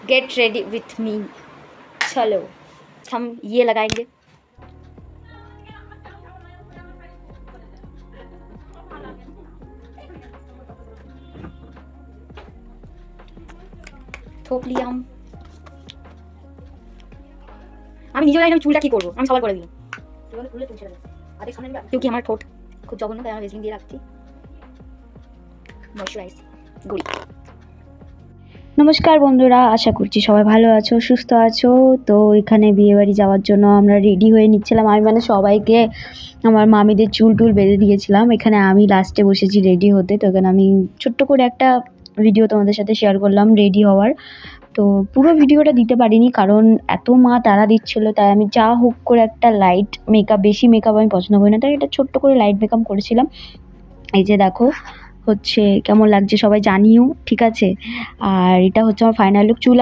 Get ready with me. चलो हम ये लगाएंगे। थोप लिया हम। আমি নিজে জানি আমি চুলটা কি করবো, আমি সবার করে দিলাম क्योंकि আমার ঠোঁট খুব জঘন্য, তাই আমি ভেসলিন দিয়ে রাখছি। ময়শ্চারাইজ গুড়ি। নমস্কার বন্ধুরা, আশা করছি সবাই ভালো আছো, সুস্থ আছো। তো এখানে বিয়েবাড়ি যাওয়ার জন্য আমরা রেডি হয়ে নিচ্ছিলাম। আমি মানে সবাইকে আমার মামিদের চুল টুল বেঁধে দিয়েছিলাম। এখানে আমি লাস্টে বসেছি রেডি হতে। তো এখানে আমি ছোট্ট করে একটা ভিডিও তোমাদের সাথে শেয়ার করলাম রেডি হওয়ার। তো পুরো ভিডিওটা দিতে পারিনি কারণ এত মা তাড়া দিচ্ছিলো, তাই আমি যা হোক করে একটা লাইট মেকআপ, বেশি মেকআপ আমি পছন্দ করি না, তাই এটা ছোট্ট করে লাইট মেকআপ করেছিলাম। এই যে দেখো হচ্ছে কেমন লাগছে সবাই জানিও, ঠিক আছে। আর এটা হচ্ছে আমার ফাইনাল লুক। চুল